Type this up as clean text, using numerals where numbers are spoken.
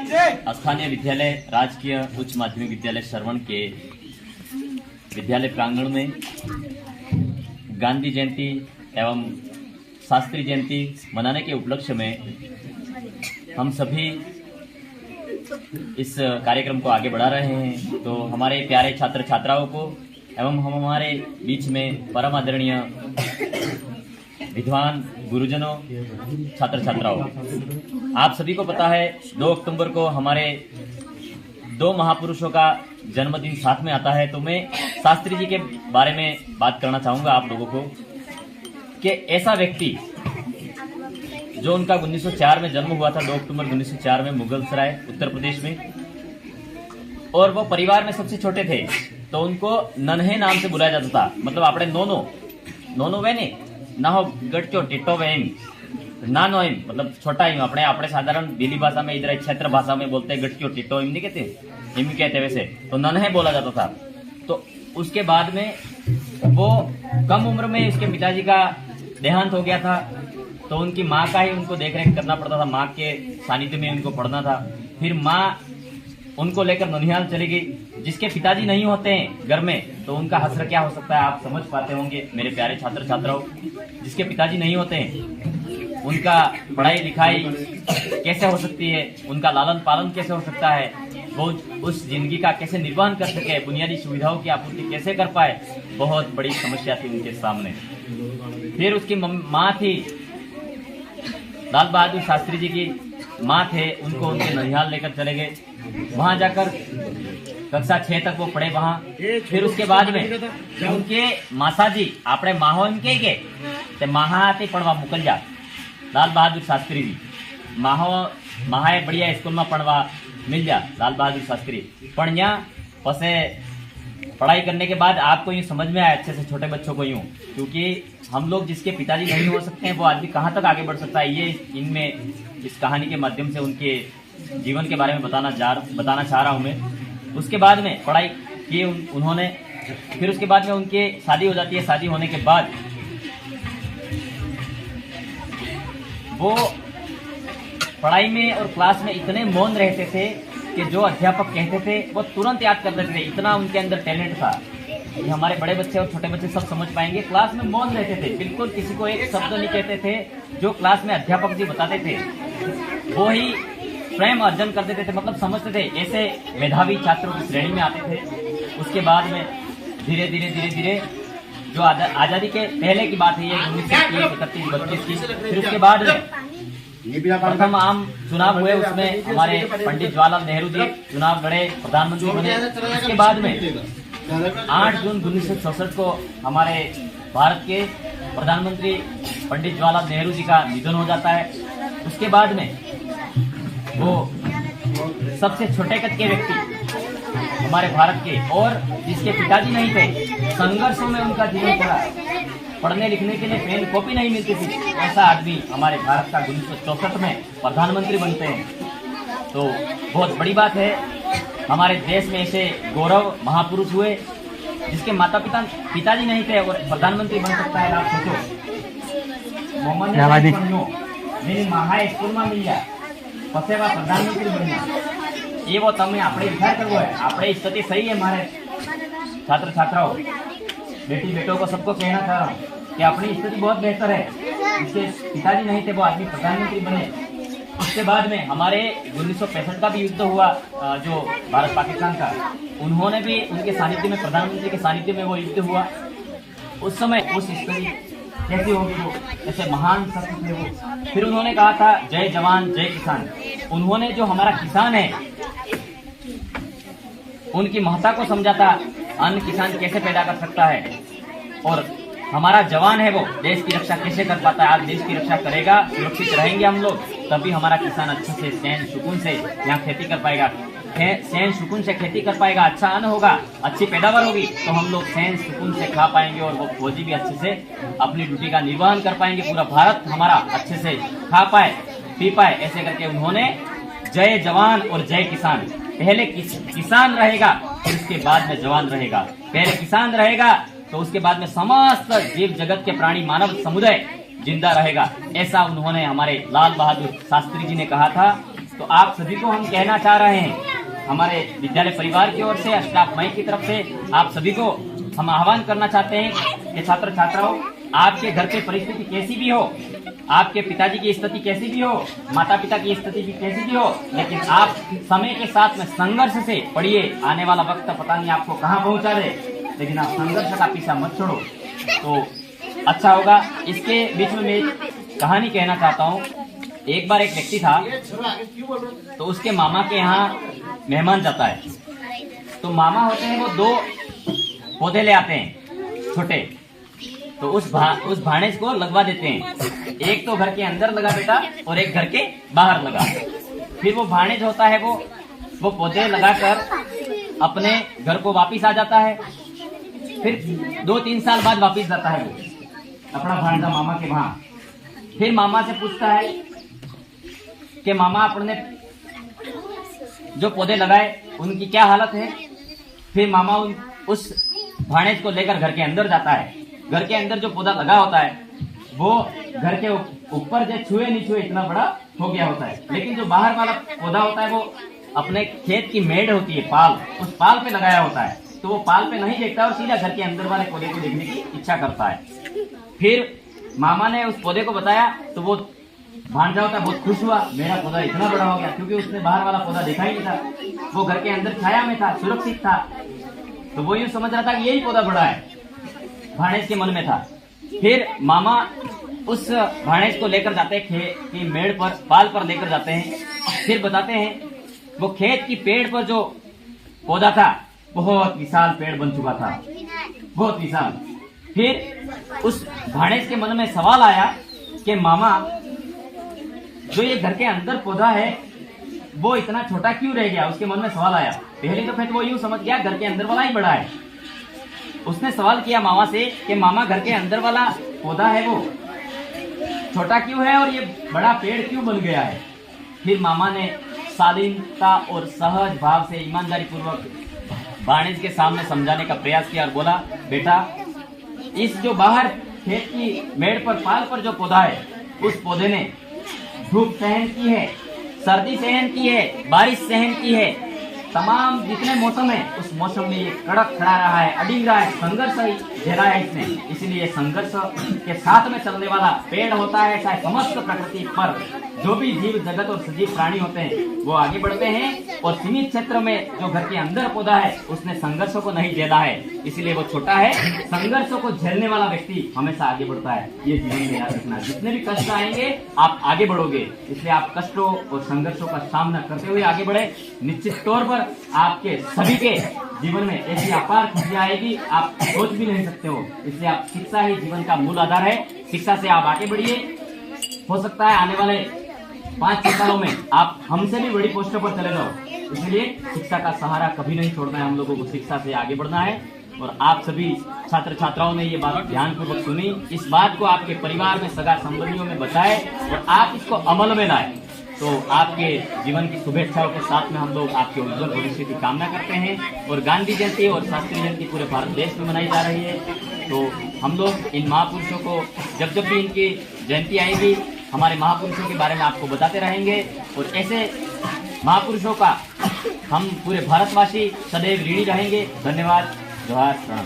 स्थानीय विद्यालय राजकीय उच्च माध्यमिक विद्यालय श्रवण के विद्यालय प्रांगण में गांधी जयंती एवं शास्त्री जयंती मनाने के उपलक्ष्य में हम सभी इस कार्यक्रम को आगे बढ़ा रहे हैं। तो हमारे प्यारे छात्र छात्राओं को एवं हम हमारे बीच में परम आदरणीय विद्वान गुरुजनों, छात्र छात्राओं, आप सभी को पता है 2 अक्टूबर को हमारे 2 महापुरुषों का जन्मदिन साथ में आता है। तो मैं शास्त्री जी के बारे में बात करना चाहूंगा आप लोगों को कि ऐसा व्यक्ति जो उनका 1904 में जन्म हुआ था, 2 अक्टूबर 1904 में मुगलसराय उत्तर प्रदेश में, और वो परिवार में सबसे छोटे थे। तो उनको नन्हे नाम से बुलाया जाता था। मतलब आपने नोनो वेने ना हो गटक्यो टिट्टो वेम नानो एम, मतलब छोटा ही अपने अपने साधारण दिल्ली भाषा में, इधर क्षेत्र भाषा में बोलते हैं गटक्यो टिट्टो एम नहीं कहते, एम कहते वैसे। तो नन्हे बोला जाता था। तो उसके बाद में वो कम उम्र में इसके पिताजी का देहांत हो गया था। तो उनकी माँ का ही उनको देख रेख करना पड़ता था, माँ के सानिध्य में उनको पढ़ना था। फिर माँ उनको लेकर ननिहाल चली गई। जिसके पिताजी नहीं होते हैं घर में तो उनका हश्र क्या हो सकता है, आप समझ पाते होंगे मेरे प्यारे छात्र छात्राओं। जिसके पिताजी नहीं होते हैं उनका पढ़ाई लिखाई कैसे हो सकती है, उनका लालन पालन कैसे हो सकता है, वो उस जिंदगी का कैसे निर्वहन कर सके, बुनियादी सुविधाओं की आपूर्ति कैसे कर पाए, बहुत बड़ी समस्या थी उनके सामने। फिर उसकी माँ थी, लाल बहादुर शास्त्री जी की माँ थे, उनको उनके ननिहाल लेकर चले गए। वहां जाकर कक्षा 6 तक वो पढ़े वहां। फिर उसके बाद में उनके मासाजी आपने माहो एम के महाते पढ़वा मोकलजा लाल बहादुर शास्त्री जी महाए बढ़िया स्कूल में पढ़वा मिल जा लाल बहादुर शास्त्री पढ़िया। पसे पढ़ाई करने के बाद आपको यूं समझ में आया अच्छे से, छोटे बच्चों को यूं, क्योंकि हम लोग जिसके पिताजी नहीं हो सकते हैं वो आदमी कहाँ तक आगे बढ़ सकता है, ये इनमें इस कहानी के माध्यम से उनके जीवन के बारे में बताना चाह रहा हूँ मैं। उसके बाद में पढ़ाई की उन्होंने। फिर उसके बाद में उनकी शादी हो जाती है। शादी होने के बाद वो पढ़ाई में और क्लास में इतने मौन रहते थे कि जो अध्यापक कहते थे वो तुरंत याद कर देते थे। इतना उनके अंदर टैलेंट था। ये हमारे बड़े बच्चे और छोटे बच्चे सब समझ पाएंगे। क्लास में मौन रहते थे, बिल्कुल किसी को एक शब्द नहीं कहते थे। जो क्लास में अध्यापक जी बताते थे वो ही प्रेम अर्जन कर देते थे, मतलब समझते थे। ऐसे मेधावी छात्रों की श्रेणी में आते थे। उसके बाद में धीरे धीरे जो आजादी के पहले की बात है, ये 1930-31-32 की। फिर उसके बाद में प्रथम आम चुनाव हुए, उसमें हमारे पंडित जवाहरलाल नेहरू जी चुनाव लड़े, प्रधानमंत्री बने। उसके बाद में 8 जून 1964 को हमारे भारत के प्रधानमंत्री पंडित जवाहरलाल नेहरू जी का निधन हो जाता है। उसके बाद में वो सबसे छोटे कद के व्यक्ति हमारे भारत के, और जिसके पिताजी नहीं थे, संघर्षों में उनका जीवन चला, पढ़ने लिखने के लिए पेन कॉपी नहीं मिलती थी, ऐसा आदमी हमारे भारत का 1964 में प्रधानमंत्री बनते हैं। तो बहुत बड़ी बात है। हमारे देश में ऐसे गौरव महापुरुष हुए जिसके माता पिताजी नहीं थे और प्रधानमंत्री बन सकता है। आप सोचो, मोहम्मद मेरी महाए स्कूल में मिल जाए पसेवा प्रधानमंत्री बन्या, ये वो तमें આપણે વિચાર કરવો है। આપણે स्थिति सही है हमारे छात्र छात्राओं, बेटी बेटों को सबको कहना चाह रहा हूँ कि अपनी स्थिति बहुत बेहतर है। इसके पिताजी नहीं थे, वो आदमी प्रधानमंत्री बने। उसके बाद में हमारे 1965 का भी युद्ध हुआ, जो भारत पाकिस्तान का, उन्होंने भी उनके सानिध्य में, प्रधानमंत्री के सानिध्य में वो युद्ध हुआ। उस समय उस स्थिति कैसी होगी, वो ऐसे महान शख्स थे वो। फिर उन्होंने कहा था जय जवान जय किसान। उन्होंने जो हमारा किसान है उनकी महत्ता को समझा था, अन्न किसान कैसे पैदा कर सकता है, और हमारा जवान है वो देश की रक्षा कैसे कर पाता है। आज देश की रक्षा करेगा, सुरक्षित रहेंगे हम लोग, तभी हमारा किसान अच्छे से चैन सुकून से यहाँ खेती कर पाएगा, चैन सुकून से खेती कर पाएगा, अच्छा अन्न होगा, अच्छी पैदावार होगी, तो हम लोग चैन सुकून से खा पाएंगे, और वो फौजी भी अच्छे से अपनी ड्यूटी का निर्वहन कर पाएंगे, पूरा भारत हमारा अच्छे से खा पाए पी पाए। ऐसे करके उन्होंने जय जवान और जय किसान, पहले किसान रहेगा फिर उसके बाद में जवान रहेगा। पहले किसान रहेगा तो उसके बाद में समस्त जीव जगत के प्राणी मानव समुदाय जिंदा रहेगा, ऐसा उन्होंने हमारे लाल बहादुर शास्त्री जी ने कहा था। तो आप सभी को हम कहना चाह रहे हैं, हमारे विद्यालय परिवार की ओर से, स्टाफ मई की तरफ से आप सभी को हम आह्वान करना चाहते हैं कि छात्र छात्राओं, आपके घर की परिस्थिति कैसी भी हो, आपके पिताजी की स्थिति कैसी भी हो, माता पिता की स्थिति भी कैसी भी हो, लेकिन आप समय के साथ में संघर्ष से पढ़िए। आने वाला वक्त पता नहीं आपको कहाँ पहुंचा दे, लेकिन आप संघर्ष का पीछा मत छोड़ो तो अच्छा होगा। इसके बीच में मैं एक कहानी कहना चाहता हूँ। एक बार एक व्यक्ति था, तो उसके मामा के यहाँ मेहमान जाता है। तो मामा होते हैं वो 2 पौधे ले आते हैं छोटे, तो उस भाणेज को लगवा देते हैं। एक तो घर के अंदर लगा बेटा और एक घर के बाहर लगा। फिर वो भाणेज होता है वो पौधे लगाकर अपने घर को वापिस आ जाता है। फिर 2-3 साल बाद वापिस जाता है वो अपना भांजा मामा के वहां। फिर मामा से पूछता है कि मामा आपने जो पौधे लगाए उनकी क्या हालत है। फिर मामा उस भाणेज को लेकर घर के अंदर जाता है। घर के अंदर जो पौधा लगा होता है वो घर के ऊपर जो छुए नहीं छुए इतना बड़ा हो गया होता है, लेकिन जो बाहर वाला पौधा होता है वो अपने खेत की मेड़ होती है, पाल, उस पाल पे लगाया होता है। तो वो पाल पे नहीं देखता और सीधा घर के अंदर वाले पौधे को देखने की इच्छा करता है। फिर मामा ने उस पौधे को बताया तो वो भांजा होता बहुत खुश हुआ, मेरा पौधा इतना बड़ा हो गया, क्योंकि उसने बाहर वाला पौधा देखा ही नहीं था। वो घर के अंदर छाया में था, सुरक्षित था, तो वो यूं समझ रहा था कि यही पौधा बड़ा है, भाणेज के मन में था। फिर मामा उस भाणेज को लेकर जाते हैं खेत की मेड़ पर, पाल पर लेकर जाते हैं। फिर बताते हैं वो खेत की पेड़ पर जो पौधा था बहुत विशाल पेड़ बन चुका था, बहुत विशाल। फिर उस भाणेज के मन में सवाल आया कि मामा जो ये घर के अंदर पौधा है वो इतना छोटा क्यों रह गया। उसके मन में सवाल आया। पहले तो फिर वो यूं समझ गया घर के अंदर वाला ही बड़ा है। उसने सवाल किया मामा से कि मामा घर के अंदर वाला पौधा है वो छोटा क्यों है और ये बड़ा पेड़ क्यों बन गया है। फिर मामा ने शालीनता और सहज भाव से ईमानदारी पूर्वक भाणेज के सामने समझाने का प्रयास किया और बोला, बेटा इस जो बाहर खेत की मेड़ पर पाल पर जो पौधा है उस पौधे ने धूप सहन की है, सर्दी सहन की है, बारिश सहन की है, तमाम जितने मौसम है उस मौसम में ये कड़क खड़ा रहा है, अडिग रहा है, संघर्ष झेला है इसने। इसलिए संघर्ष के साथ में चलने वाला पेड़ होता है। चाहे समस्त प्रकृति पर जो भी जीव जगत और सजीव प्राणी होते हैं वो आगे बढ़ते हैं, और सीमित क्षेत्र में जो घर के अंदर पौधा है उसने संघर्षों को नहीं झेला है, इसलिए वो छोटा है। संघर्षों को झेलने वाला व्यक्ति हमेशा आगे बढ़ता है, ये जीवन में याद रखना। जितने भी कष्ट आएंगे आप आगे बढ़ोगे, इसलिए आप कष्टों और संघर्षों का सामना करते हुए आगे बढ़े। निश्चित तौर पर आपके सभी के जीवन में ऐसी अपार खुशियां आएगी आप सोच भी नहीं सकते हो। इसलिए आप शिक्षा ही जीवन का मूल आधार है, शिक्षा से आप आगे बढ़िए। हो सकता है आने वाले 5-6 सालों में आप हमसे भी बड़ी पोस्टों पर चले जाओ, इसलिए शिक्षा का सहारा कभी नहीं छोड़ना है। हम लोगों को शिक्षा से आगे बढ़ना है। और आप सभी छात्र छात्राओं ने ये बात ध्यानपूर्वक सुनी। इस बात को आपके परिवार में, सगा संबंधियों में बताएं और आप इसको अमल में लाएं, तो आपके जीवन की शुभेच्छाओं के साथ में हम लोग आपके उज्जवल भविष्य की कामना करते हैं। और गांधी जयंती और शास्त्री जयंती पूरे भारत देश में मनाई जा रही है, तो हम लोग इन महापुरुषों को जब भी इनकी जयंती आएगी हमारे महापुरुषों के बारे में आपको बताते रहेंगे। और ऐसे महापुरुषों का हम पूरे भारतवासी सदैव ऋणी रहेंगे। धन्यवाद, जोहार, प्रणाम।